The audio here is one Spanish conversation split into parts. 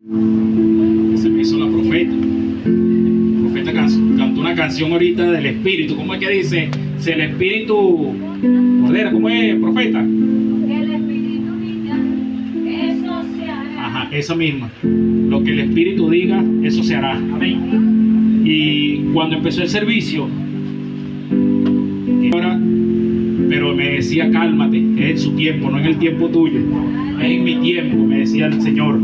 Se me hizo la profeta. La profeta cantó una canción ahorita del Espíritu. ¿Cómo es que dice? Si el Espíritu ordena, ¿cómo es, profeta? Que el Espíritu diga, eso se hará. Ajá, esa misma. Lo que el Espíritu diga, eso se hará. Amén. Y cuando empezó el servicio, pero me decía, cálmate, es en su tiempo, no en el tiempo tuyo, es en mi tiempo, me decía el Señor.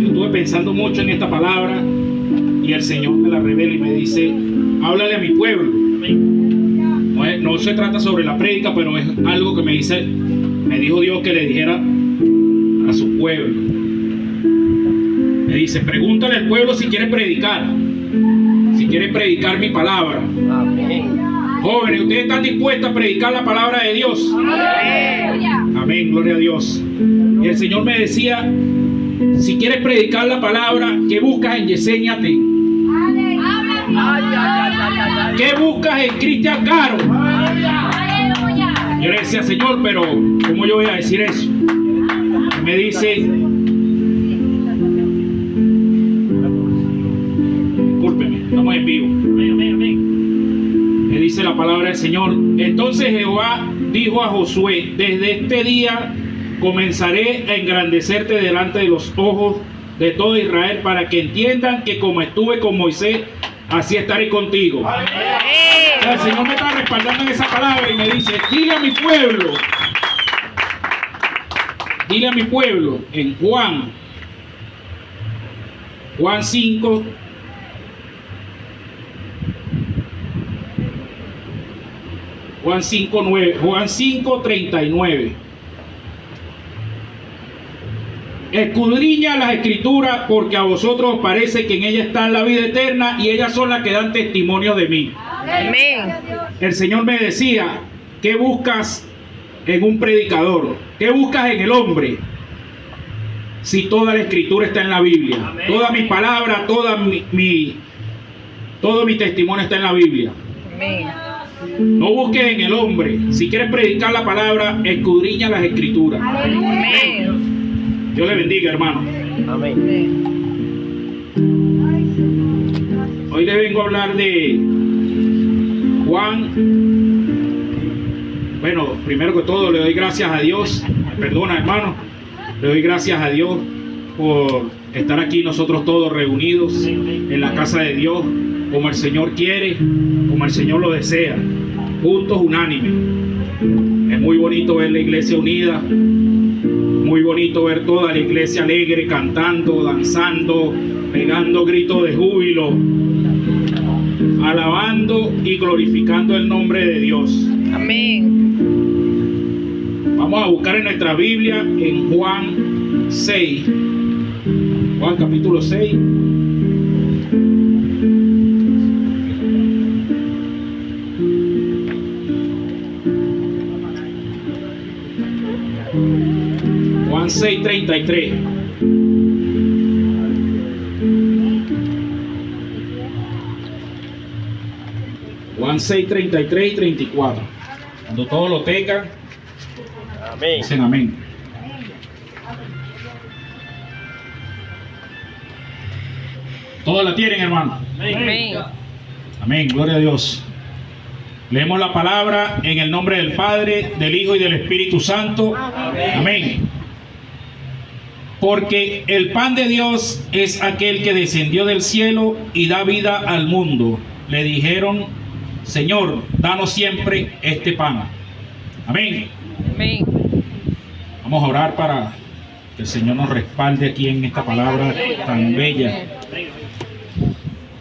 Yo estuve pensando mucho en esta palabra y el Señor me la revela y me dice, háblale a mi pueblo. No se trata sobre la prédica, pero es algo que me dijo Dios que le dijera a su pueblo. Me dice, pregúntale al pueblo si quiere predicar mi palabra. Amén. Jóvenes, ¿ustedes están dispuestos a predicar la palabra de Dios? Amén. Amén, gloria a Dios. Y el Señor me decía, si quieres predicar la palabra, ¿qué buscas en Yesenia Ten? ¿Qué buscas en Cristian Caro? Yo le decía, Señor, pero ¿cómo yo voy a decir eso? Me dice, discúlpeme, estamos en vivo. Me dice la palabra del Señor. Entonces Jehová dijo a Josué, desde este día comenzaré a engrandecerte delante de los ojos de todo Israel, para que entiendan que como estuve con Moisés, así estaré contigo. O sea, el Señor me está respaldando en esa palabra y me dice, dile a mi pueblo en Juan 5, Juan 5:39. Escudriña las escrituras, porque a vosotros os parece que en ellas está la vida eterna, y ellas son las que dan testimonio de mí. Amén. El Señor me decía, ¿qué buscas en un predicador? ¿Qué buscas en el hombre? Si toda la escritura está en la Biblia. Amén. Toda mi palabra, todo mi testimonio está en la Biblia. Amén. No busques en el hombre. Si quieres predicar la palabra, escudriña las escrituras. Amén. Dios le bendiga, hermano. Amén. Hoy le vengo a hablar de Juan. Bueno, primero que todo le doy gracias a Dios. Perdona, hermano. Le doy gracias a Dios por estar aquí nosotros todos reunidos en la casa de Dios, como el Señor quiere, como el Señor lo desea, juntos, unánimes. Es muy bonito ver la iglesia unida, muy bonito ver toda la iglesia alegre, cantando, danzando, pegando gritos de júbilo, alabando y glorificando el nombre de Dios. Amén. Vamos a buscar en nuestra Biblia en Juan 6, Juan capítulo 6. Juan 6:33. Juan 6:33 y 34. Cuando todos lo tengan, Amén. dicen amén. Todos la tienen, hermano. Amén. Amén, gloria a Dios. Leemos la palabra en el nombre del Padre, del Hijo y del Espíritu Santo. Amén. Porque el pan de Dios es aquel que descendió del cielo y da vida al mundo. Le dijeron, Señor, danos siempre este pan. Amén. Amén. Vamos a orar para que el Señor nos respalde aquí en esta palabra tan bella.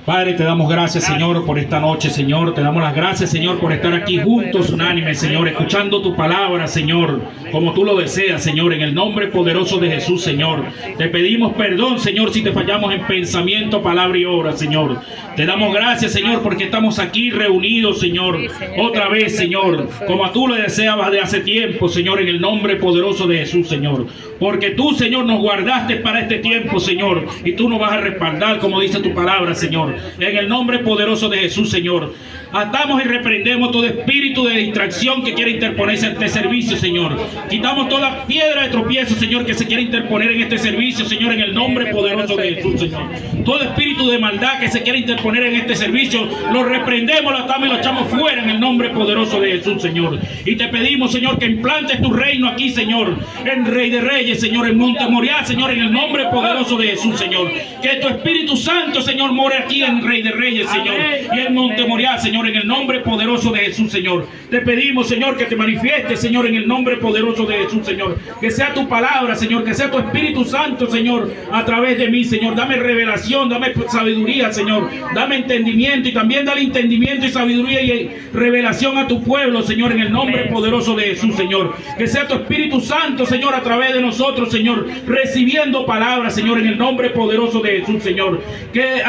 Padre, te damos gracias, Señor, por esta noche, Señor. Te damos las gracias, Señor, por estar aquí juntos, unánimes, Señor, escuchando tu palabra, Señor, como tú lo deseas, Señor, en el nombre poderoso de Jesús, Señor. Te pedimos perdón, Señor, si te fallamos en pensamiento, palabra y obra, Señor. Te damos gracias, Señor, porque estamos aquí reunidos, Señor, otra vez, Señor, como tú lo deseabas de hace tiempo, Señor, en el nombre poderoso de Jesús, Señor. Porque tú, Señor, nos guardaste para este tiempo, Señor, y tú nos vas a respaldar, como dice tu palabra, Señor. Señor, en el nombre poderoso de Jesús, Señor. Atamos y reprendemos todo espíritu de distracción que quiere interponerse en este servicio, Señor. Quitamos toda piedra de tropiezo, Señor, que se quiere interponer en este servicio, Señor, en el nombre poderoso de Jesús, Señor. Todo espíritu de maldad que se quiere interponer en este servicio, lo reprendemos, lo atamos y lo echamos fuera en el nombre poderoso de Jesús, Señor. Y te pedimos, Señor, que implantes tu reino aquí, Señor, en Rey de Reyes, Señor, en Monte Moriah, Señor, en el nombre poderoso de Jesús, Señor. Que tu Espíritu Santo, Señor, more aquí en Rey de Reyes, Señor, y en Monte Moriah, Señor, en el nombre poderoso de Jesús, Señor. Te pedimos, Señor, que te manifiestes, Señor, en el nombre poderoso de Jesús, Señor. Que sea tu palabra, Señor, que sea tu Espíritu Santo, Señor, a través de mí, Señor. Dame revelación, dame sabiduría, Señor. Dame entendimiento y también dale entendimiento y sabiduría y revelación a tu pueblo, Señor, en el nombre poderoso de Jesús, Señor. Que sea tu Espíritu Santo, Señor, a través de nosotros, Señor, recibiendo palabras, Señor, en el nombre poderoso de Jesús, Señor. Que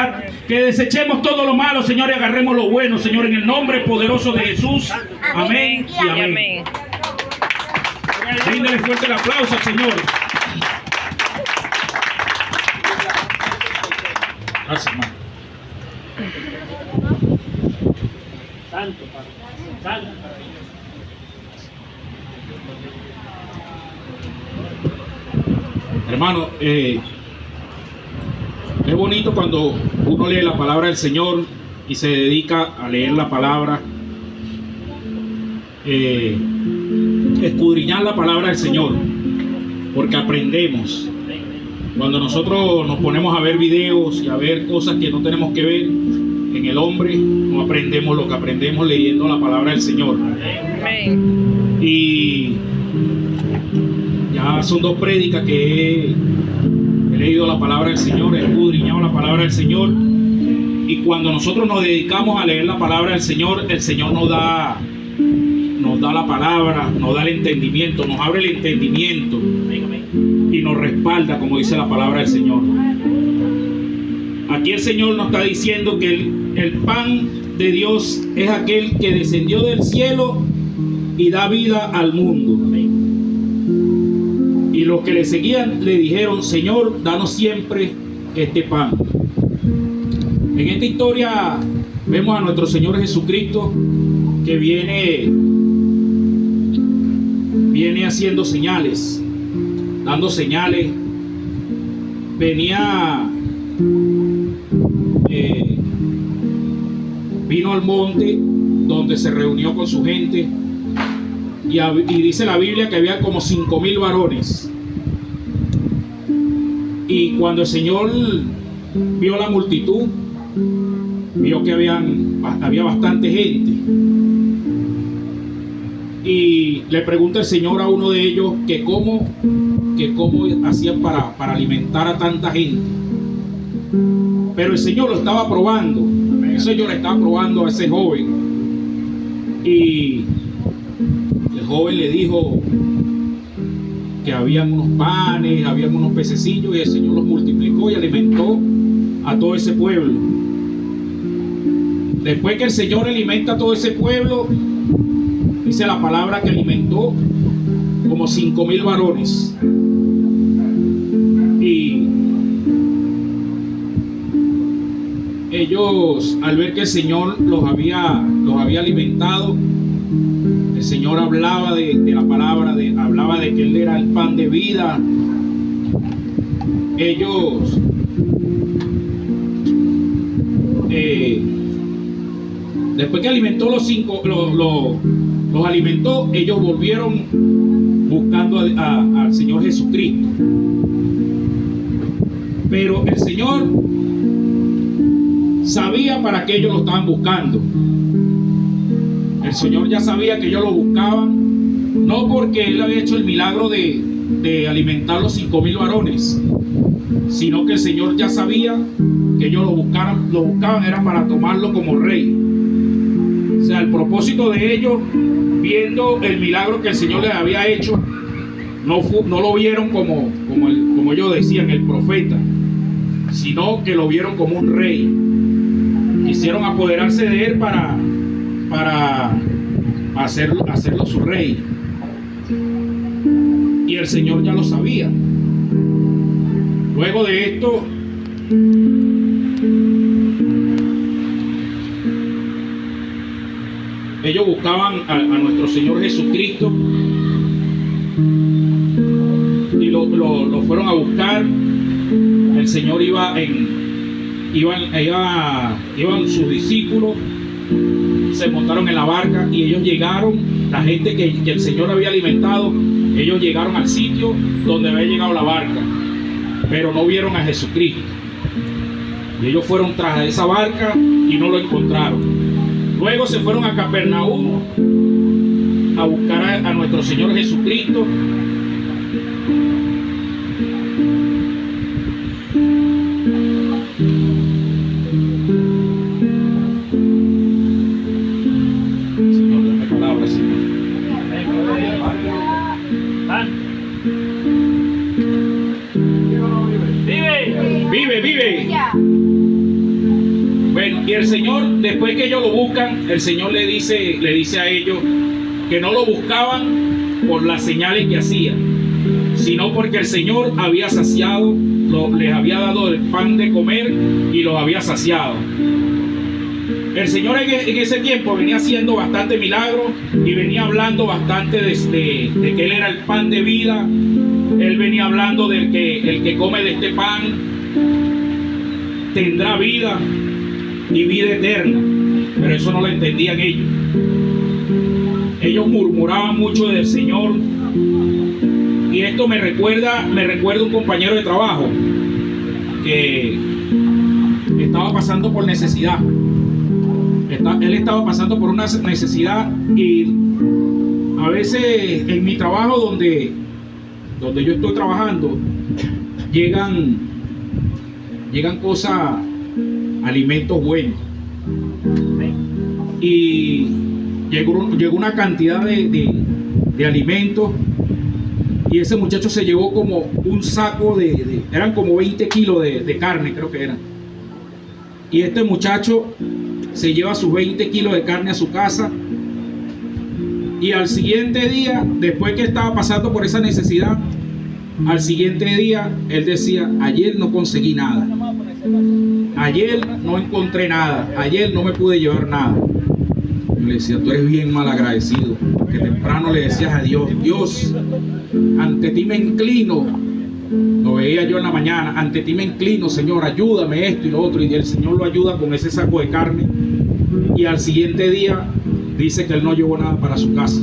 desechemos todo lo malo, Señor, y agarremos lo bueno, Señor, en el nombre poderoso de Jesús. Amén y amén. Amén. Bríndale fuerte el aplauso al Señor. Gracias, hermano. Santo, Padre. Santo, Padre. Hermano, es bonito cuando uno lee la palabra del Señor y se dedica a leer la palabra, escudriñar la palabra del Señor, porque aprendemos. Cuando nosotros nos ponemos a ver videos y a ver cosas que no tenemos que ver en el hombre, no aprendemos lo que aprendemos leyendo la palabra del Señor. Amén. Y ya son 2 prédicas que he leído la palabra del Señor, he escudriñado la palabra del Señor. Y cuando nosotros nos dedicamos a leer la palabra del Señor, el Señor nos da la palabra, nos da el entendimiento, nos abre el entendimiento y nos respalda, como dice la palabra del Señor. Aquí el Señor nos está diciendo que el pan de Dios es aquel que descendió del cielo y da vida al mundo. Y los que le seguían le dijeron: Señor, danos siempre este pan. En esta historia vemos a nuestro Señor Jesucristo que viene haciendo señales, dando señales. Vino al monte donde se reunió con su gente y dice la Biblia que había como 5,000 varones. Y cuando el Señor vio la multitud, vio que había bastante gente, y le pregunta el Señor a uno de ellos que cómo hacían para alimentar a tanta gente. Pero el Señor lo estaba probando. El Señor estaba probando a ese joven, y el joven le dijo que habían unos panes, habían unos pececillos, y el Señor los multiplicó y alimentó a todo ese pueblo. Después que el Señor alimenta a todo ese pueblo, dice la palabra que alimentó como 5,000 varones. Y ellos, al ver que el Señor los había alimentado, el Señor hablaba de la palabra, hablaba de que Él era el pan de vida. Ellos después que alimentó los alimentó, ellos volvieron buscando al Señor Jesucristo. Pero el Señor sabía para qué ellos lo estaban buscando. El Señor ya sabía que ellos lo buscaban, no porque Él había hecho el milagro de alimentar los 5,000 varones, sino que el Señor ya sabía que ellos lo buscaban era para tomarlo como rey. O sea, el propósito de ellos, viendo el milagro que el Señor les había hecho, no lo vieron como ellos decían, el profeta, sino que lo vieron como un rey. Quisieron apoderarse de él para hacerlo su rey. Y el Señor ya lo sabía. Luego de esto, ellos buscaban a nuestro Señor Jesucristo y lo fueron a buscar. El Señor iban sus discípulos, se montaron en la barca y ellos llegaron, la gente que el Señor había alimentado, ellos llegaron al sitio donde había llegado la barca, pero no vieron a Jesucristo. Y ellos fueron tras esa barca y no lo encontraron. Luego se fueron a Capernaum a buscar a nuestro Señor Jesucristo. Señor, dame palabras, Señor. Vive. Bueno, y el Señor, después que ellos lo buscan, el Señor le dice a ellos que no lo buscaban por las señales que hacía, sino porque el Señor había saciado, les había dado el pan de comer y los había saciado. El Señor en ese tiempo venía haciendo bastante milagros y venía hablando bastante de que Él era el pan de vida. Él venía hablando del que el que come de este pan tendrá vida y vida eterna, pero eso no lo entendían ellos. Ellos murmuraban mucho del Señor, y esto me recuerda un compañero de trabajo que estaba pasando por necesidad. Él estaba pasando por una necesidad, y a veces en mi trabajo donde yo estoy trabajando llegan cosas, alimentos buenos, y llegó una cantidad de alimentos, y ese muchacho se llevó como un saco eran como 20 kilos de carne, creo que eran, y este muchacho se lleva sus 20 kilos de carne a su casa, y al siguiente día, después que estaba pasando por esa necesidad, al siguiente día él decía: ayer no conseguí nada, ayer no encontré nada, ayer no me pude llevar nada. Yo le decía: tú eres bien mal agradecido, que temprano le decías a Dios: Dios, ante ti me inclino. Lo veía yo en la mañana: ante ti me inclino, Señor, ayúdame esto y lo otro, y el Señor lo ayuda con ese saco de carne, y al siguiente día dice que él no llevó nada para su casa.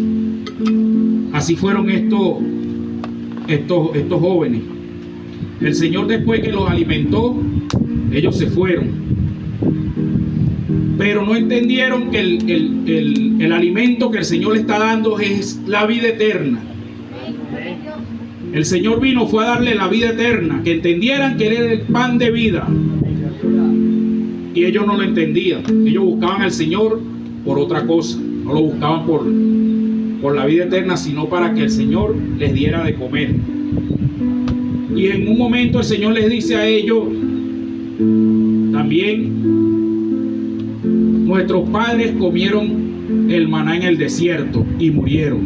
Así fueron estos jóvenes. El Señor, después que los alimentó, ellos se fueron, pero no entendieron que el alimento que el Señor le está dando es la vida eterna. El Señor fue a darle la vida eterna, que entendieran que Él era el pan de vida, y ellos no lo entendían. Ellos buscaban al Señor por otra cosa, no lo buscaban por la vida eterna, sino para que el Señor les diera de comer. Y en un momento el Señor les dice a ellos también: nuestros padres comieron el maná en el desierto y murieron.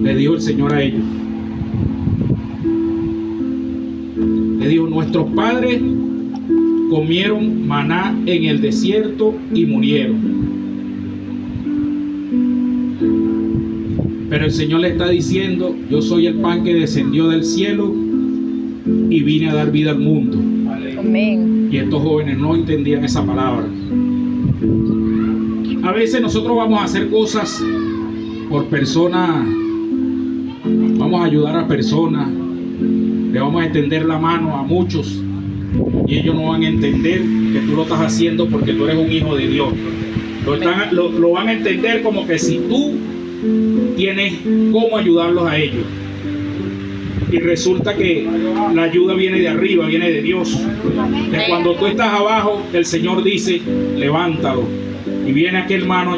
Le dijo el Señor a ellos. Le dijo: nuestros padres comieron maná en el desierto y murieron. Pero el Señor le está diciendo: yo soy el pan que descendió del cielo y vine a dar vida al mundo. Amén. Y estos jóvenes no entendían esa palabra. A veces nosotros vamos a hacer cosas por personas, vamos a ayudar a personas, le vamos a extender la mano a muchos, y ellos no van a entender que tú lo estás haciendo porque tú eres un hijo de Dios. Lo van a entender como que si tú tienes cómo ayudarlos a ellos. Y resulta que la ayuda viene de arriba, viene de Dios. De cuando tú estás abajo, el Señor dice: levántalo. Y viene aquel hermano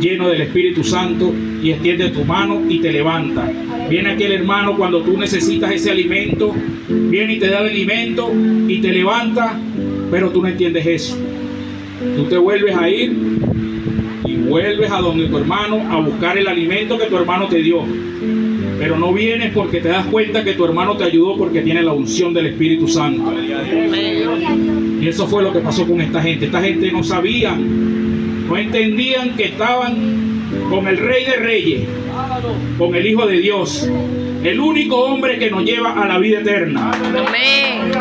lleno del Espíritu Santo y extiende tu mano y te levanta. Viene aquel hermano cuando tú necesitas ese alimento, viene y te da el alimento y te levanta, pero tú no entiendes eso. Tú te vuelves a ir y vuelves a donde tu hermano a buscar el alimento que tu hermano te dio. Pero no vienes porque te das cuenta que tu hermano te ayudó porque tiene la unción del Espíritu Santo. Y eso fue lo que pasó con esta gente. Esta gente no sabían, no entendían que estaban con el Rey de Reyes, con el Hijo de Dios, el único hombre que nos lleva a la vida eterna. Amén.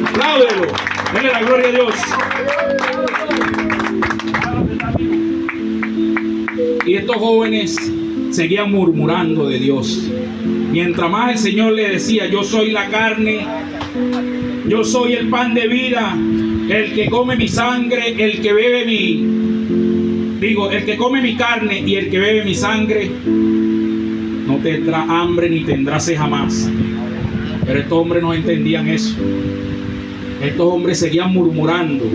Apláudelo, denle la gloria a Dios. Y estos jóvenes seguían murmurando de Dios. Mientras más el Señor le decía: yo soy la carne, yo soy el pan de vida, el que come mi sangre, el que bebe el que come mi carne y el que bebe mi sangre no tendrá hambre ni tendrá sed jamás. Pero estos hombres no entendían eso. Estos hombres seguían murmurando.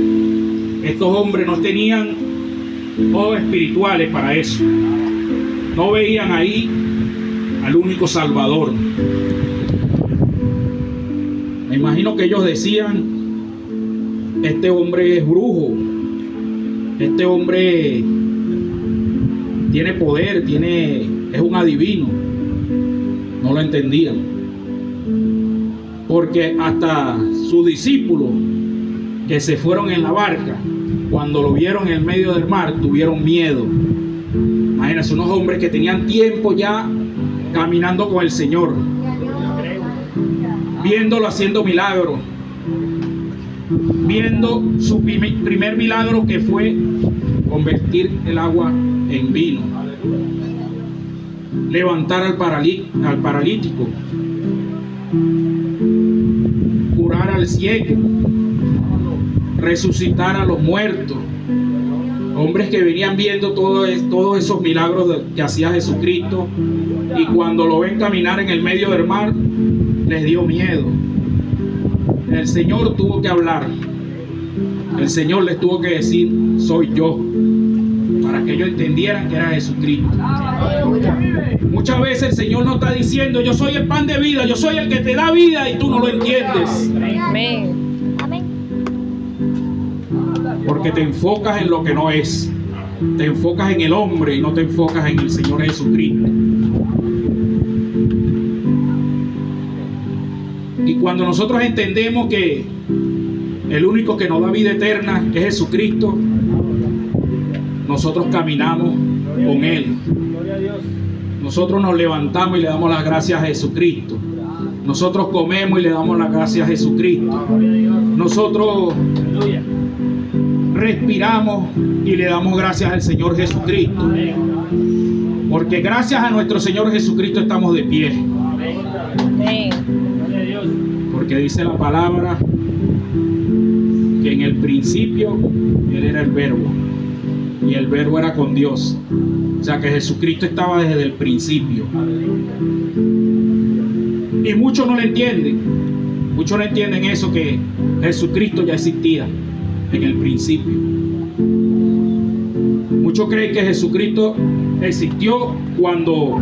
Estos hombres no tenían ojos espirituales para eso. No veían ahí al único Salvador. Me imagino que ellos decían: este hombre es brujo, este hombre tiene poder, es un adivino. No lo entendían, porque hasta sus discípulos que se fueron en la barca, cuando lo vieron en el medio del mar, tuvieron miedo. Imagínense, unos hombres que tenían tiempo ya caminando con el Señor, viéndolo haciendo milagros, viendo su primer milagro, que fue convertir el agua en vino, levantar al paralítico, curar al ciego, resucitar a los muertos. Hombres que venían viendo todos esos milagros que hacía Jesucristo, y cuando lo ven caminar en el medio del mar, les dio miedo. El Señor tuvo que hablar. El Señor les tuvo que decir: soy yo, para que ellos entendieran que era Jesucristo. Muchas veces el Señor nos está diciendo: yo soy el pan de vida, yo soy el que te da vida, y tú no lo entiendes. Amén. Porque te enfocas en lo que no es. Te enfocas en el hombre y no te enfocas en el Señor Jesucristo. Y cuando nosotros entendemos que el único que nos da vida eterna es Jesucristo, nosotros caminamos con Él. Nosotros nos levantamos y le damos las gracias a Jesucristo. Nosotros comemos y le damos las gracias a Jesucristo. Nosotros respiramos y le damos gracias al Señor Jesucristo. Porque gracias a nuestro Señor Jesucristo estamos de pie. Porque dice la palabra que en el principio Él era el Verbo, y el Verbo era con Dios. O sea que Jesucristo estaba desde el principio. Y muchos no lo entienden. Muchos no entienden eso, que Jesucristo ya existía en el principio. Muchos creen que Jesucristo existió cuando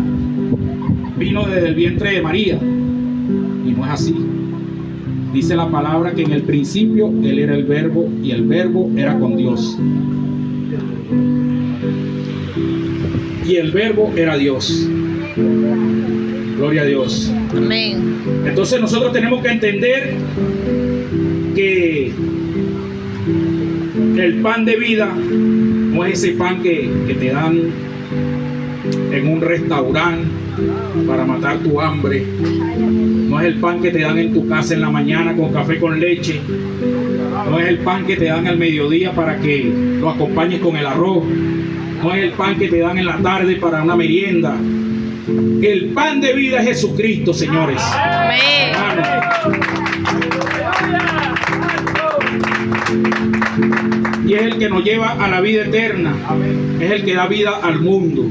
vino desde el vientre de María, y no es así. Dice la palabra que en el principio Él era el Verbo, y el Verbo era con Dios, y el Verbo era Dios. Gloria a Dios. Amén. Entonces nosotros tenemos que entender que el pan de vida no es ese pan que te dan en un restaurante para matar tu hambre. No es el pan que te dan en tu casa en la mañana con café con leche. No es el pan que te dan al mediodía para que lo acompañes con el arroz. No es el pan que te dan en la tarde para una merienda. El pan de vida es Jesucristo, señores. Amén. Y es el que nos lleva a la vida eterna. Es el que da vida al mundo.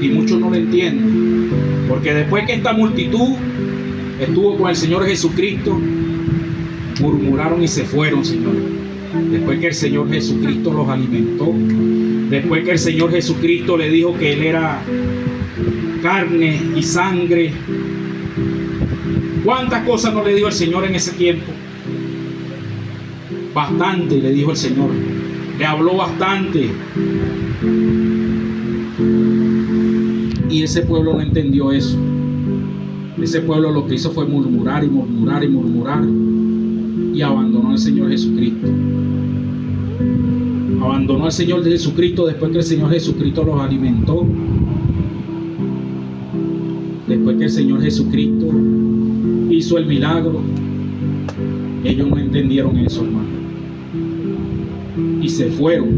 Y muchos no lo entienden, porque después que esta multitud estuvo con el Señor Jesucristo, murmuraron y se fueron, Señor. Después que el Señor Jesucristo los alimentó, después que el Señor Jesucristo le dijo que Él era carne y sangre. ¿Cuántas cosas no le dijo el Señor en ese tiempo? Bastante le dijo el Señor. Le habló bastante. Y ese pueblo no entendió eso. Ese pueblo lo que hizo fue murmurar y murmurar y murmurar, y abandonó al Señor Jesucristo. Abandonó al Señor Jesucristo después que el Señor Jesucristo los alimentó. Después que el Señor Jesucristo hizo el milagro, ellos no entendieron eso, hermano, y se fueron.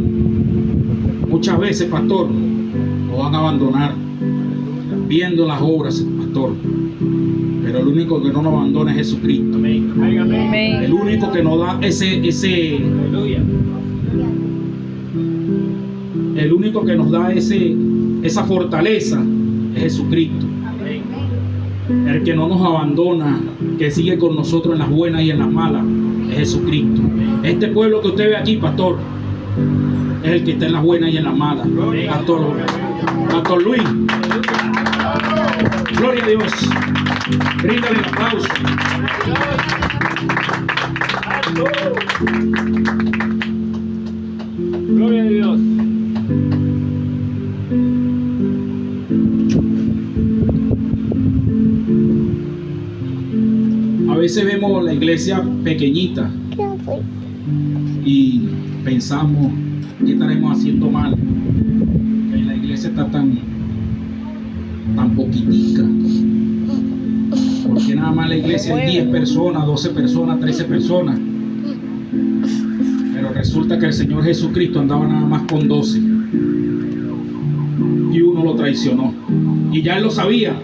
Muchas veces, pastor, nos van a abandonar viendo las obras, pastor, pero el único que no nos abandona es Jesucristo. Amén. El único que nos da el único que nos da esa fortaleza es Jesucristo. El que no nos abandona, que sigue con nosotros en las buenas y en las malas, es Jesucristo. Este pueblo que usted ve aquí, pastor, es el que está en las buenas y en las malas. Pastor Luis, gloria a Dios. Bríndale el aplauso. Gloria a Dios. A veces vemos la iglesia pequeñita y pensamos que estaremos haciendo mal, que la iglesia está tan poquitica, porque nada más la iglesia hay 10 personas, 12 personas, 13 personas, pero resulta que el Señor Jesucristo andaba nada más con 12 y uno lo traicionó, y ya él lo sabía.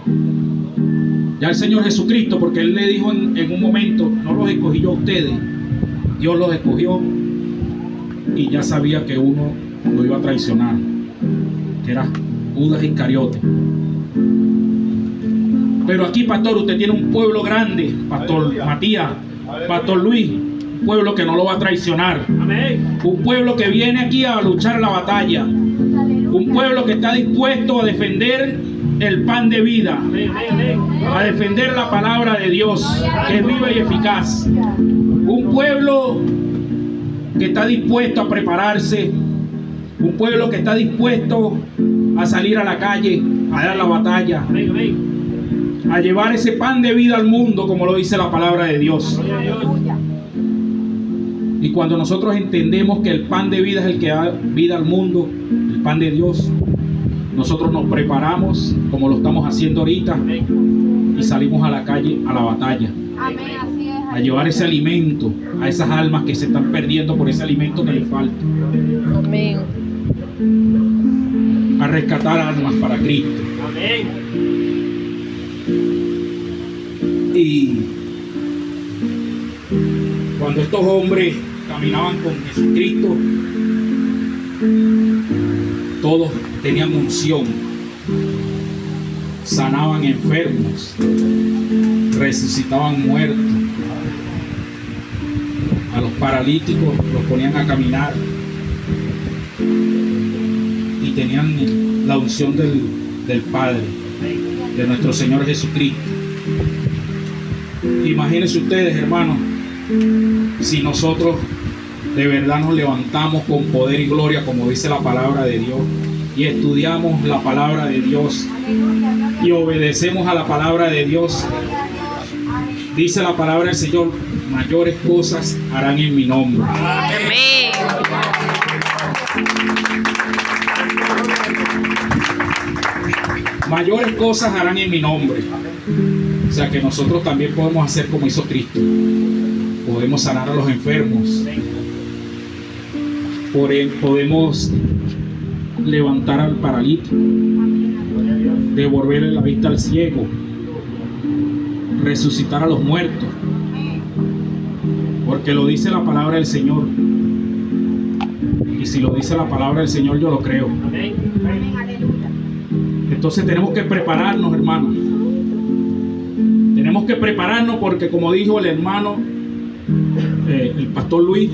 Ya el Señor Jesucristo, porque Él le dijo en un momento, no los escogí yo a ustedes, Dios los escogió, y ya sabía que uno lo iba a traicionar, que era Judas Iscariote. Pero aquí, pastor, usted tiene un pueblo grande, pastor Matías, pastor Luis, un pueblo que no lo va a traicionar, un pueblo que viene aquí a luchar la batalla, un pueblo que está dispuesto a defender el pan de vida, a defender la palabra de Dios, que es viva y eficaz. Un pueblo que está dispuesto a prepararse, un pueblo que está dispuesto a salir a la calle, a dar la batalla, a llevar ese pan de vida al mundo, como lo dice la palabra de Dios. Y cuando nosotros entendemos que el pan de vida es el que da vida al mundo, el pan de Dios, nosotros nos preparamos como lo estamos haciendo ahorita y salimos a la calle, a la batalla, a llevar ese alimento a esas almas que se están perdiendo por ese alimento que les falta. Amén. A rescatar almas para Cristo. Y cuando estos hombres caminaban con Jesucristo, todos tenían unción, sanaban enfermos, resucitaban muertos, a los paralíticos los ponían a caminar y tenían la unción del Padre, de nuestro Señor Jesucristo. Imagínense ustedes, hermanos, si nosotros de verdad nos levantamos con poder y gloria, como dice la palabra de Dios, y estudiamos la palabra de Dios y obedecemos a la palabra de Dios. Dice la palabra del Señor: mayores cosas harán en mi nombre. Amén. Mayores cosas harán en mi nombre. O sea que nosotros también podemos hacer como hizo Cristo. Podemos sanar a los enfermos. Podemos levantar al paralítico, devolverle la vista al ciego, resucitar a los muertos, porque lo dice la palabra del Señor. Y si lo dice la palabra del Señor, yo lo creo. Entonces tenemos que prepararnos, hermanos. Tenemos que prepararnos porque, como dijo el hermano, el pastor Luis,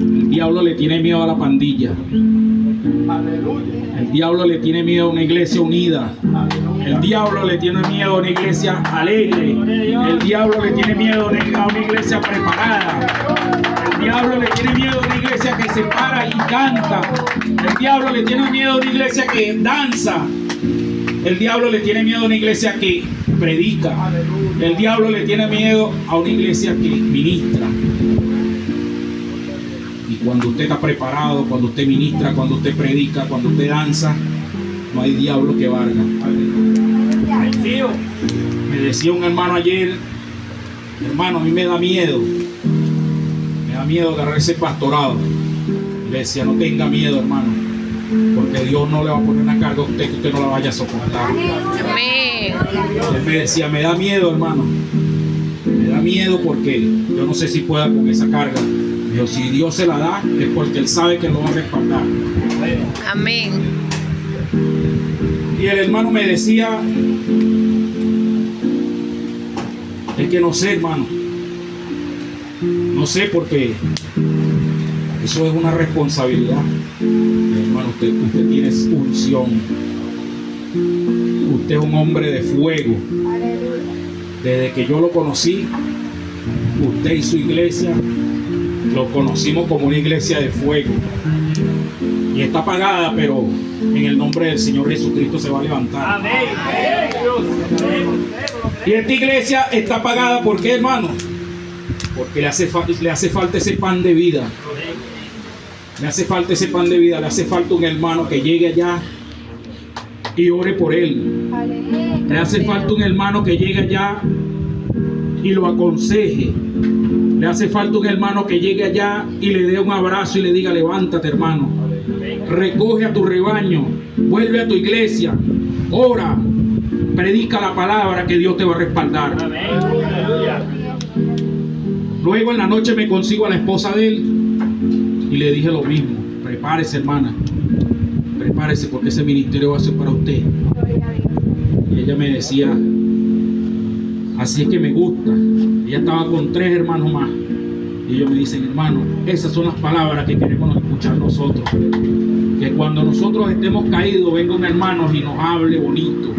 el diablo le tiene miedo a la pandilla. El diablo le tiene miedo a una iglesia unida. El diablo le tiene miedo a una iglesia alegre. El diablo le tiene miedo a una iglesia preparada. El diablo le tiene miedo a una iglesia que se para y canta. El diablo le tiene miedo a una iglesia que danza. El diablo le tiene miedo a una iglesia que predica. El diablo le tiene miedo a una iglesia que ministra. Y cuando usted está preparado, cuando usted ministra, cuando usted predica, cuando usted danza, no hay diablo que valga. Me decía un hermano ayer, hermano, a mí me da miedo agarrar ese pastorado. Le decía, no tenga miedo, hermano, porque Dios no le va a poner una carga a usted que usted no la vaya a soportar. Amén. Él me decía, me da miedo, hermano, me da miedo porque yo no sé si pueda con esa carga. Me dijo, si Dios se la da es porque Él sabe que lo va a respaldar. Amén. Y el hermano me decía, es que no sé, hermano, no sé, porque eso es una responsabilidad. Hermano, usted tiene unción. Usted es un hombre de fuego. Desde que yo lo conocí, usted y su iglesia lo conocimos como una iglesia de fuego. Y está apagada, pero en el nombre del Señor Jesucristo se va a levantar. Y esta iglesia está apagada, ¿por qué, hermano? Porque le hace falta ese pan de vida. Le hace falta ese pan de vida. Le hace falta un hermano que llegue allá y ore por él. Le hace falta un hermano que llegue allá y lo aconseje. Le hace falta un hermano que llegue allá y le dé un abrazo y le diga, levántate, hermano, recoge a tu rebaño, vuelve a tu iglesia, ora, predica la palabra, que Dios te va a respaldar. Luego en la noche me consigo a la esposa de él y le dije lo mismo: prepárese, hermana, prepárese, porque ese ministerio va a ser para usted. Y ella me decía, así es que me gusta. Ella estaba con 3 hermanos más y ellos me dicen, hermano, esas son las palabras que queremos escuchar nosotros, que cuando nosotros estemos caídos venga un hermano y nos hable bonito,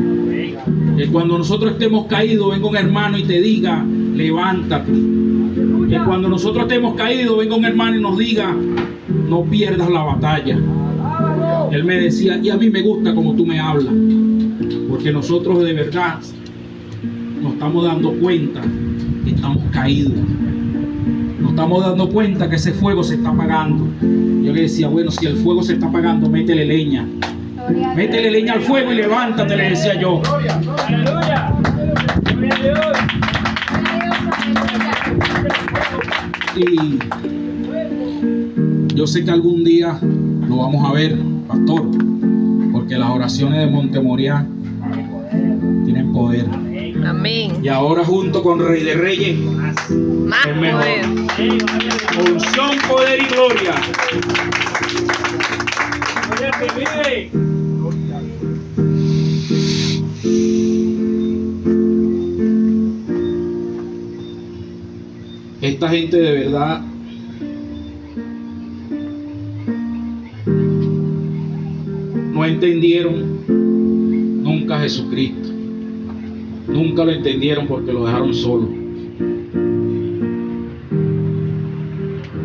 que cuando nosotros estemos caídos venga un hermano y te diga, levántate, que cuando nosotros estemos caídos venga un hermano y nos diga, no pierdas la batalla. Él me decía, y a mí me gusta como tú me hablas, porque nosotros de verdad nos estamos dando cuenta que estamos caídos. Nos estamos dando cuenta que ese fuego se está apagando. Yo le decía, bueno, si el fuego se está apagando, métele leña. Métele leña al fuego y levántate, le decía yo. Aleluya. Y yo sé que algún día lo vamos a ver, pastor, porque las oraciones de Montemoriá tienen poder. Amén. Y ahora junto con Rey de Reyes, Más es mejor. poder. Unción, poder y gloria. Esta gente de verdad no entendieron nunca a Jesucristo. Nunca lo entendieron porque lo dejaron solo.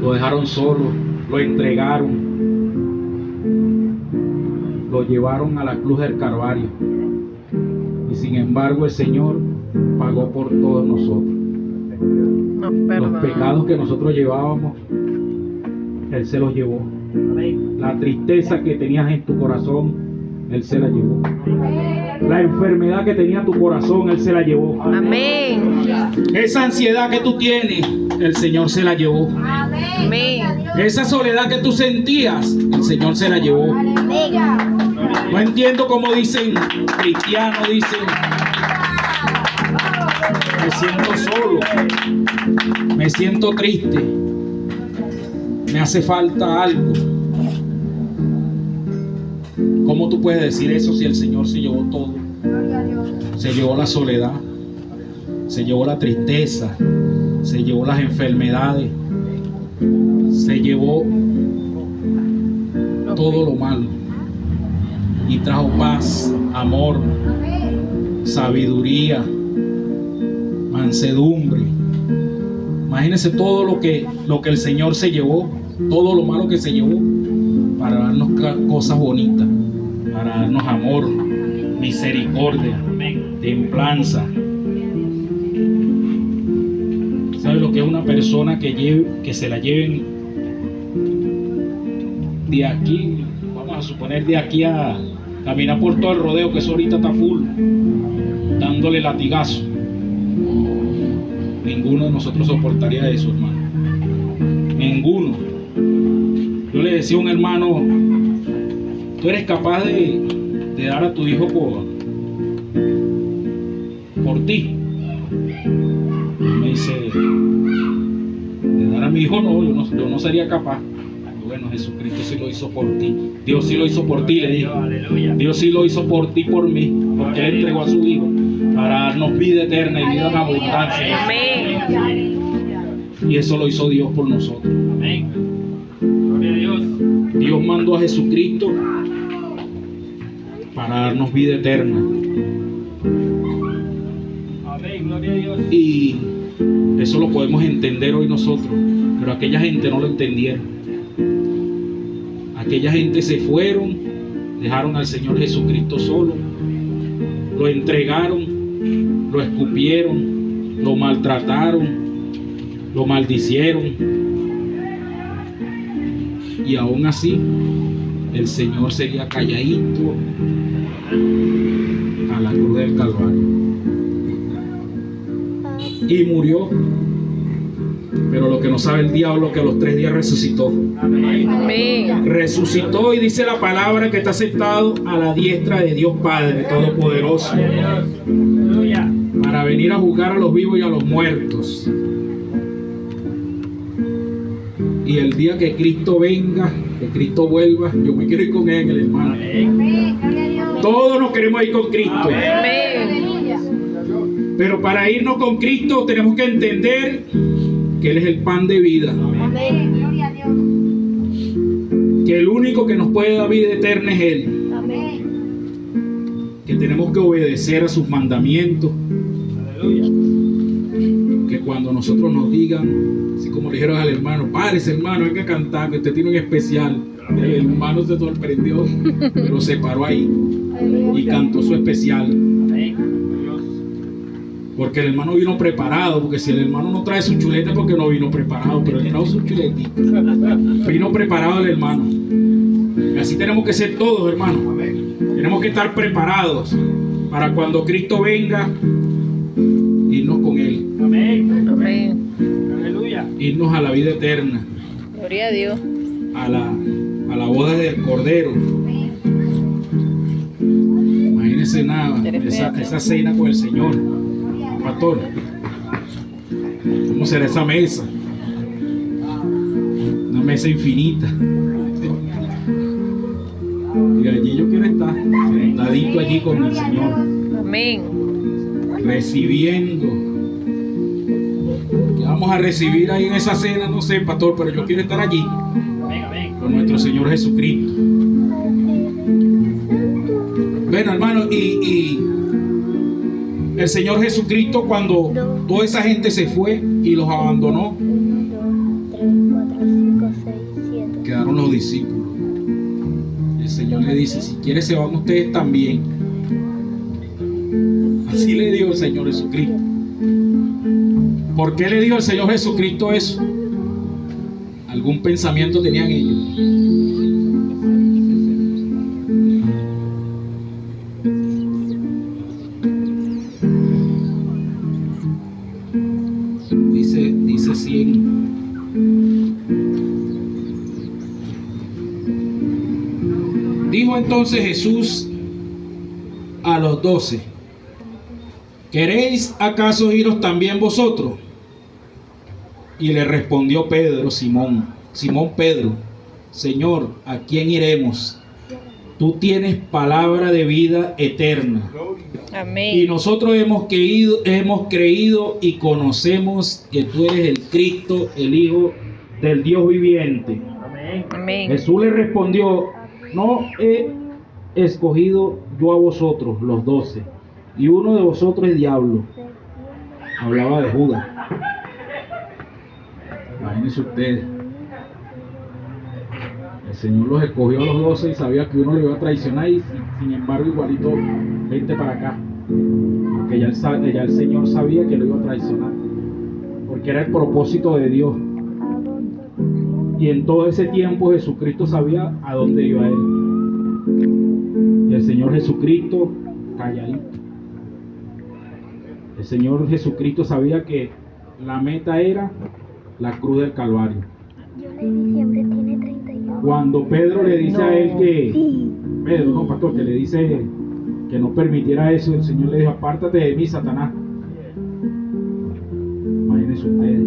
Lo dejaron solo, lo entregaron, lo llevaron a la cruz del Calvario. Y sin embargo el Señor pagó por todos nosotros. Los pecados que nosotros llevábamos, Él se los llevó. La tristeza que tenías en tu corazón, Él se la llevó. La enfermedad que tenía tu corazón, Él se la llevó. Amén. Esa ansiedad que tú tienes, el Señor se la llevó. Amén. Esa soledad que tú sentías, el Señor se la llevó. No entiendo cómo dicen cristianos, dicen, me siento solo, me siento triste, me hace falta algo. ¿Cómo tú puedes decir eso si el Señor se llevó todo? Se llevó la soledad, se llevó la tristeza, se llevó las enfermedades, se llevó todo lo malo y trajo paz, amor, sabiduría, mansedumbre. Imagínense todo lo que el Señor se llevó, todo lo malo que se llevó para darnos cosas bonitas, para darnos amor, misericordia, templanza. ¿Sabe lo que es una persona que se la lleven de aquí? Vamos a suponer de aquí a caminar por todo el rodeo, que eso ahorita está full, dándole latigazo. Ninguno de nosotros soportaría eso, hermano. Ninguno. Yo le decía a un hermano, tú eres capaz de dar a tu hijo por ti. Me dice, de dar a mi hijo no, yo no sería capaz. Bueno, Jesucristo sí lo hizo por ti. Dios sí lo hizo por ti, le dijo. Dios sí lo hizo por ti, por mí, porque Él entregó a su hijo para darnos vida eterna y vida en abundancia. Amén. Y eso lo hizo Dios por nosotros. Gloria a Dios. Dios mandó a Jesucristo para darnos vida eterna. Amén. Gloria a Dios. Y eso lo podemos entender hoy nosotros, pero aquella gente no lo entendieron. Aquella gente se fueron, dejaron al Señor Jesucristo solo, lo entregaron, lo escupieron, lo maltrataron, lo maldicieron. Y aún así, el Señor seguía calladito a la cruz del Calvario. Y murió. Pero lo que no sabe el diablo, que a los 3 días resucitó. Amén. Resucitó, y dice la palabra que está sentado a la diestra de Dios Padre Todopoderoso, Aleluya. para venir a juzgar a los vivos y a los muertos. Y el día que Cristo venga, que Cristo vuelva, yo me quiero ir con Él, hermano. Todos nos queremos ir con Cristo. Amén. Pero para irnos con Cristo tenemos que entender que Él es el pan de vida. Amén. Gloria a Dios. Que el único que nos puede dar vida eterna es Él. Amén. Que tenemos que obedecer a sus mandamientos. Aleluya. Que cuando nosotros nos digan, así como le dijeron al hermano, párese hermano, venga a cantar, que usted tiene un especial. El hermano se sorprendió, pero se paró ahí y cantó su especial. Amén. Dios. Porque el hermano vino preparado, porque si el hermano no trae su chuleta es porque no vino preparado, pero él trajo su chuletita. Vino preparado el hermano. Y así tenemos que ser todos, hermanos. Tenemos que estar preparados para cuando Cristo venga, irnos con Él, Amén. Amén. Aleluya. irnos a la vida eterna, Gloria a Dios. a la boda del Cordero. Imagínense nada, esa cena con el Señor. Pastor, ¿cómo será esa mesa? Una mesa infinita. Y allí yo quiero estar, sentadito allí con el Señor, Amén. recibiendo. ¿Qué vamos a recibir ahí en esa cena? No sé, pastor, pero yo quiero estar allí Amén. Amén. con nuestro Señor Jesucristo. Bueno, hermano, y el Señor Jesucristo, cuando toda esa gente se fue y los abandonó, 1, 2, 3, 4, 5, 6, 7. quedaron los discípulos. El Señor le dice, si quieren se van ustedes también. Así le dijo el Señor Jesucristo. ¿Por qué le dijo el Señor Jesucristo eso? ¿Algún pensamiento tenían ellos? Dice así Dijo entonces Jesús a los 12, ¿queréis acaso iros también vosotros? Y le respondió Simón Pedro, Señor, ¿a quién iremos? Tú tienes palabra de vida eterna. Y Amén. nosotros hemos creído y conocemos que tú eres el Cristo, el Hijo del Dios viviente. Amén. Amén. Jesús le respondió, no he escogido yo a vosotros, los 12, y uno de vosotros es diablo. Hablaba de Judas. Imagínense ustedes. Señor los escogió a los 12 y sabía que uno le iba a traicionar y sin embargo igualito, vente para acá. Porque ya el Señor sabía que lo iba a traicionar. Porque era el propósito de Dios. Y en todo ese tiempo Jesucristo sabía a dónde iba él. Y el Señor Jesucristo calladito. El Señor Jesucristo sabía que la meta era la cruz del Calvario. Yo en diciembre tiene 31. Cuando Pedro le dice a él que, Sí. Pedro, no, pastor, que le dice que no permitiera eso, el Señor le dijo, apártate de mí, Satanás. Imagínense ustedes.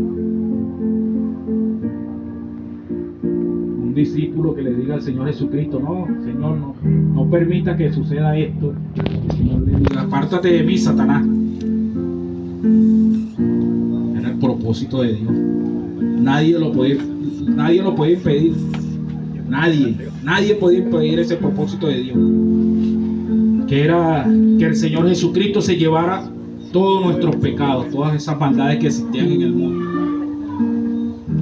Un discípulo que le diga al Señor Jesucristo, no, Señor, no permita que suceda esto. El Señor le diga, apártate de mí, Satanás. Era el propósito de Dios. Nadie lo puede impedir. Nadie puede impedir ese propósito de Dios. Que era que el Señor Jesucristo se llevara todos nuestros pecados, todas esas maldades que existían en el mundo.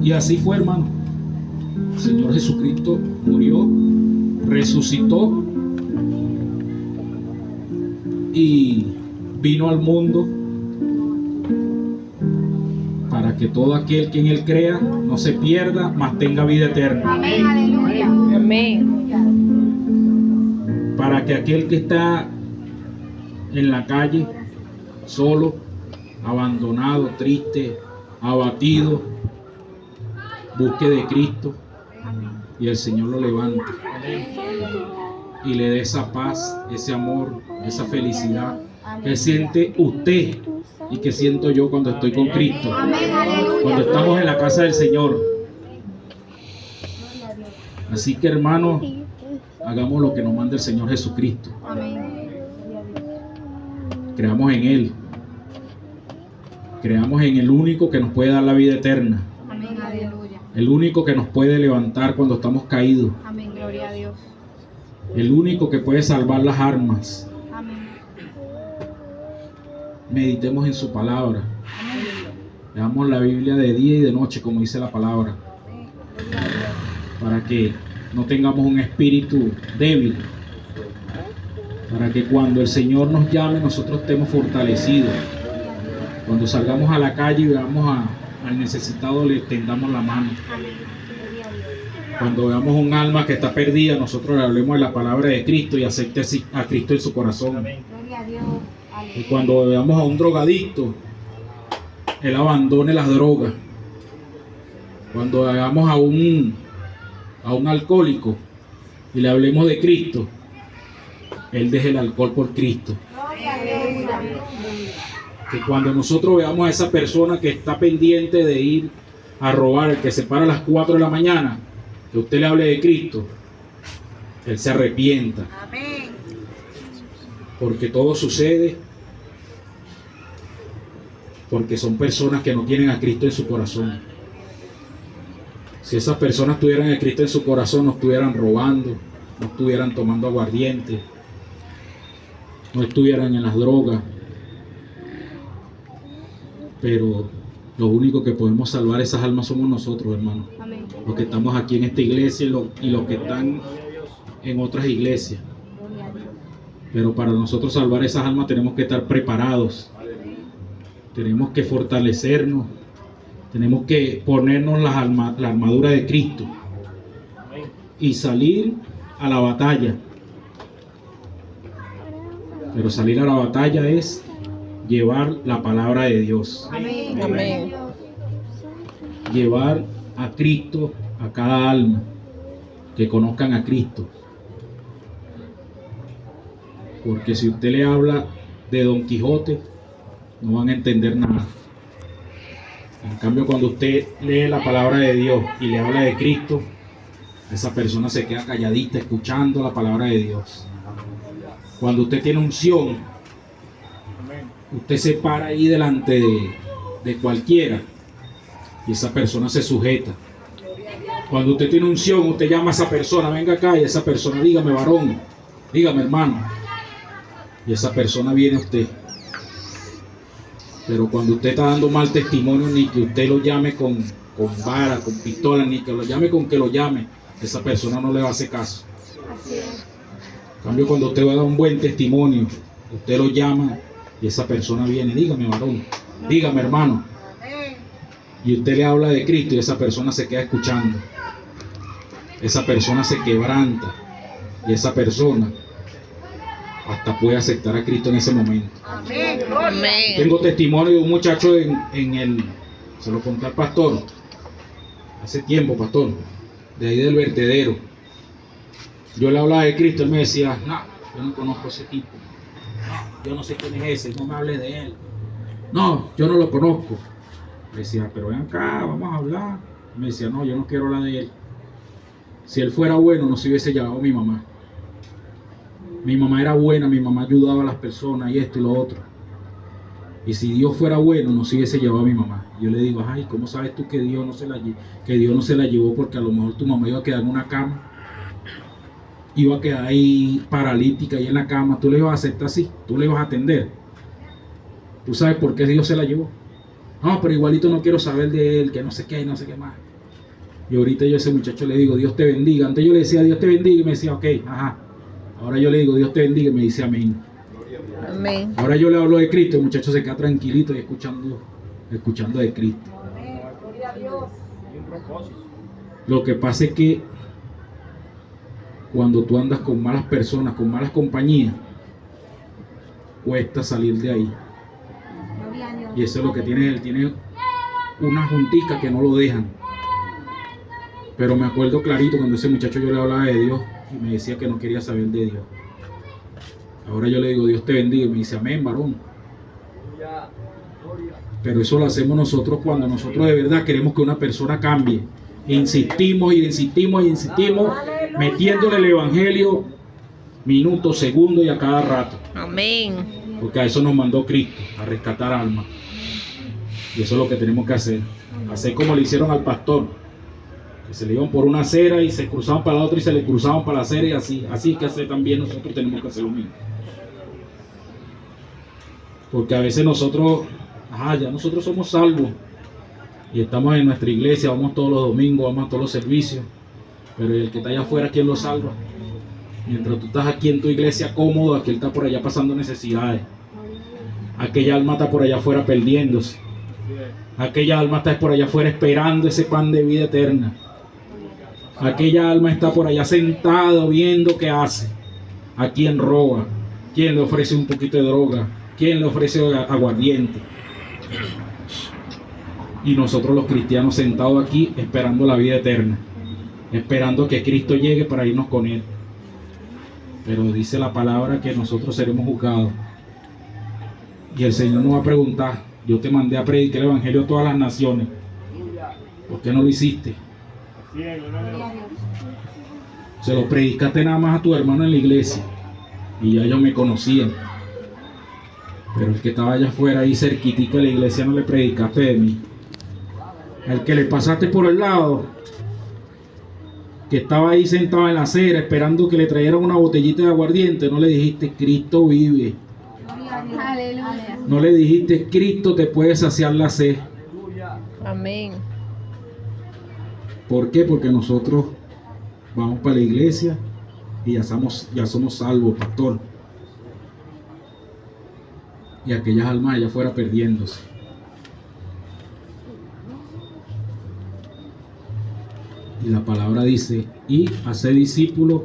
Y así fue, hermano. El Señor Jesucristo murió, resucitó y vino al mundo para que todo aquel que en Él crea no se pierda, mas tenga vida eterna. Amén, aleluya. Amén. Para que aquel que está en la calle, solo, abandonado, triste, abatido, busque de Cristo y el Señor lo levante y le dé esa paz, ese amor, esa felicidad que siente usted y que siento yo cuando estoy con Cristo, Amén, aleluya. cuando estamos en la casa del Señor. Así que, hermanos, hagamos lo que nos manda el Señor Jesucristo. Amén. Creamos en Él. Creamos en el único que nos puede dar la vida eterna. Amén, aleluya. El único que nos puede levantar cuando estamos caídos. Amén, gloria a Dios. El único que puede salvar las almas. Amén. Meditemos en su palabra. Leamos la Biblia de día y de noche, como dice la palabra. Para que no tengamos un espíritu débil. Para que cuando el Señor nos llame, nosotros estemos fortalecidos. Cuando salgamos a la calle y veamos al necesitado, le tendamos la mano. Cuando veamos un alma que está perdida, nosotros le hablemos de la palabra de Cristo y acepte a Cristo en su corazón. Gloria a Dios. Y cuando veamos a un drogadicto, él abandone las drogas. Cuando veamos a un alcohólico y le hablemos de Cristo, él deje el alcohol por Cristo. Gloria a Dios. Que cuando nosotros veamos a esa persona que está pendiente de ir a robar, el que se para a las 4 de la mañana, que usted le hable de Cristo, él se arrepienta. Amén. Porque todo sucede porque son personas que no tienen a Cristo en su corazón. Si esas personas tuvieran a Cristo en su corazón, no estuvieran robando, no estuvieran tomando aguardiente, no estuvieran en las drogas. Pero lo único que podemos salvar esas almas somos nosotros, hermanos. Amén. Los que estamos aquí en esta iglesia y los que están en otras iglesias. Pero para nosotros salvar esas almas tenemos que estar preparados. Tenemos que fortalecernos. Tenemos que ponernos la armadura de Cristo y salir a la batalla. Pero salir a la batalla es llevar la palabra de Dios. Amén. Amén. Llevar a Cristo a cada alma, que conozcan a Cristo. Porque si usted le habla de Don Quijote, no van a entender nada. En cambio, cuando usted lee la palabra de Dios y le habla de Cristo, esa persona se queda calladita escuchando la palabra de Dios. Cuando usted tiene unción, usted se para ahí delante de cualquiera y esa persona se sujeta. Cuando usted tiene unción, usted llama a esa persona, venga acá, y esa persona, dígame varón, dígame hermano, y esa persona viene a usted. Pero cuando usted está dando mal testimonio, ni que usted lo llame con vara, con pistola, ni que lo llame con que lo llame, esa persona no le va a hacer caso. En cambio, cuando usted va a dar un buen testimonio, usted lo llama y esa persona viene, dígame varón, dígame hermano, y usted le habla de Cristo y esa persona se queda escuchando, esa persona se quebranta y esa persona hasta puede aceptar a Cristo en ese momento. Amén. Tengo testimonio de un muchacho se lo conté al pastor hace tiempo, pastor, de ahí del vertedero. Yo le hablaba de Cristo, él me decía, no, yo no conozco a ese tipo, no, yo no sé quién es ese, no me hable de él, no, yo no lo conozco. Le decía, pero ven acá, vamos a hablar. Me decía, no, yo no quiero hablar de él. Si él fuera bueno, no se hubiese llevado a mi mamá. Mi mamá era buena, mi mamá ayudaba a las personas y esto y lo otro. Y si Dios fuera bueno, no se hubiese llevado a mi mamá. Yo le digo, ay, ¿cómo sabes tú que Dios no se la llevó? Porque a lo mejor tu mamá iba a quedar en una cama, iba a quedar ahí paralítica ahí en la cama. Tú le ibas a aceptar así, tú le ibas a atender. ¿Tú sabes por qué Dios se la llevó? No, pero igualito no quiero saber de él, que no sé qué, no sé qué más. Y ahorita yo a ese muchacho le digo, Dios te bendiga. Antes yo le decía, Dios te bendiga, y me decía, ok, ajá. Ahora yo le digo, Dios te bendiga, y me dice amén. Amén. Ahora yo le hablo de Cristo, el muchacho se queda tranquilito y escuchando de Cristo. Lo que pasa es que cuando tú andas con malas personas, con malas compañías, cuesta salir de ahí. Y eso es lo que tiene él, tiene una juntica que no lo dejan. Pero me acuerdo clarito cuando ese muchacho yo le hablaba de Dios y me decía que no quería saber de Dios. Ahora yo le digo, Dios te bendiga, y me dice, amén, varón. Pero eso lo hacemos nosotros cuando nosotros de verdad queremos que una persona cambie. Insistimos y insistimos y insistimos, metiéndole el evangelio minutos, segundos y a cada rato. Amén. Porque a eso nos mandó Cristo, a rescatar almas. Y eso es lo que tenemos que hacer. Hacer como le hicieron al pastor, que se le iban por una acera y se cruzaban para la otra y se le cruzaban para la acera, y así. Así que hacer también nosotros tenemos que hacer lo mismo. Porque a veces nosotros, ya nosotros somos salvos y estamos en nuestra iglesia, vamos todos los domingos, vamos a todos los servicios, pero el que está allá afuera, ¿quién lo salva? Mientras tú estás aquí en tu iglesia cómodo, aquel está por allá pasando necesidades. Aquella alma está por allá afuera perdiéndose. Aquella alma está por allá afuera esperando ese pan de vida eterna. Aquella alma está por allá sentado viendo qué hace. A quién roba, quién le ofrece un poquito de droga, quién le ofrece aguardiente. Y nosotros los cristianos sentados aquí esperando la vida eterna, esperando que Cristo llegue para irnos con Él. Pero dice la palabra que nosotros seremos juzgados. Y el Señor nos va a preguntar, yo te mandé a predicar el evangelio a todas las naciones, ¿por qué no lo hiciste? Se lo predicaste nada más a tu hermano en la iglesia y ya ellos me conocían. Pero el que estaba allá afuera ahí cerquitica de la iglesia no le predicaste de mí. El que le pasaste por el lado, que estaba ahí sentado en la acera esperando que le trajeran una botellita de aguardiente, no le dijiste Cristo vive. No le dijiste Cristo te puede saciar la sed. Amén. ¿Por qué? Porque nosotros vamos para la iglesia y ya somos salvos, pastor. Y aquellas almas allá afuera perdiéndose. Y la palabra dice, y hacer discípulos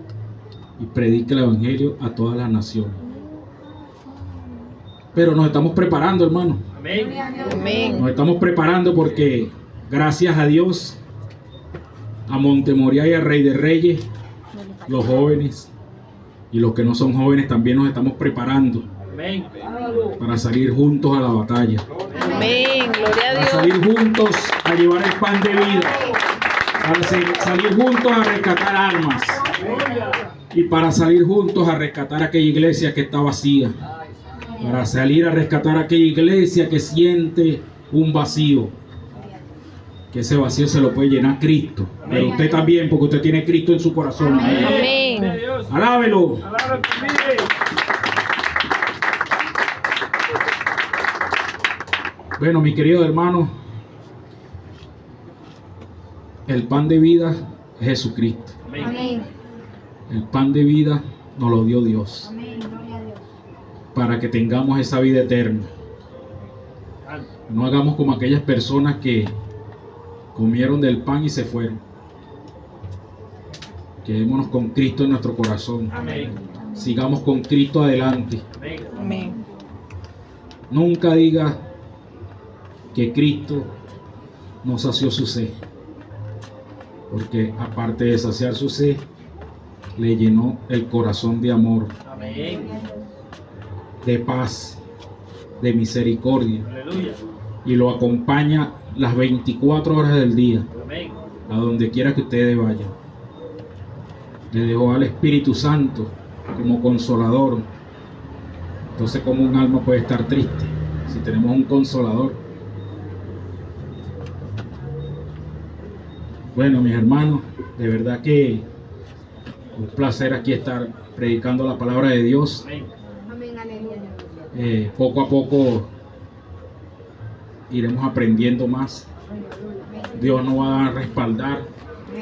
y predica el evangelio a todas las naciones. Pero nos estamos preparando, hermano. Amén. Amén. Nos estamos preparando porque gracias a Dios, a Montemoria y al Rey de Reyes, los jóvenes y los que no son jóvenes también nos estamos preparando Amén. para salir juntos a la batalla. Amén. Gloria a Para Dios. salir juntos a llevar el pan de vida. Para salir juntos a rescatar almas. Y para salir juntos a rescatar aquella iglesia que está vacía. Para salir a rescatar aquella iglesia que siente un vacío. Que ese vacío se lo puede llenar Cristo. Pero usted también, porque usted tiene Cristo en su corazón. Amén. Alábelo. Bueno, mis queridos hermanos, el pan de vida es Jesucristo. El pan de vida nos lo dio Dios Amén. Gloria a Dios. para que tengamos esa vida eterna. No hagamos como aquellas personas que comieron del pan y se fueron. Quedémonos con Cristo en nuestro corazón. Amén. Sigamos con Cristo adelante. Amén. Amén. Nunca diga que Cristo no sació su sed, porque aparte de saciar su sed, le llenó el corazón de amor, Amén. de paz, de misericordia, Aleluya. y lo acompaña las 24 horas del día, Amén. a donde quiera que ustedes vayan. Le dejó al Espíritu Santo como consolador. Entonces, ¿cómo un alma puede estar triste si tenemos un consolador? Bueno, mis hermanos, de verdad que un placer aquí estar predicando la palabra de Dios. Amén. Amén. Aleluya. Poco a poco iremos aprendiendo más. Dios nos va a dar respaldar,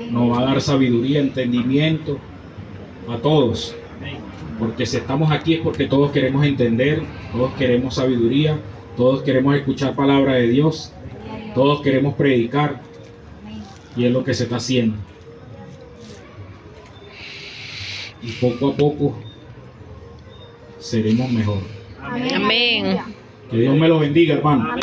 nos va a dar sabiduría, entendimiento a todos. Amén. Porque si estamos aquí es porque todos queremos entender, todos queremos sabiduría, todos queremos escuchar palabra de Dios, todos queremos predicar, y es lo que se está haciendo. Y poco a poco seremos mejor. Amén. Que Dios me los bendiga, hermano. Amén.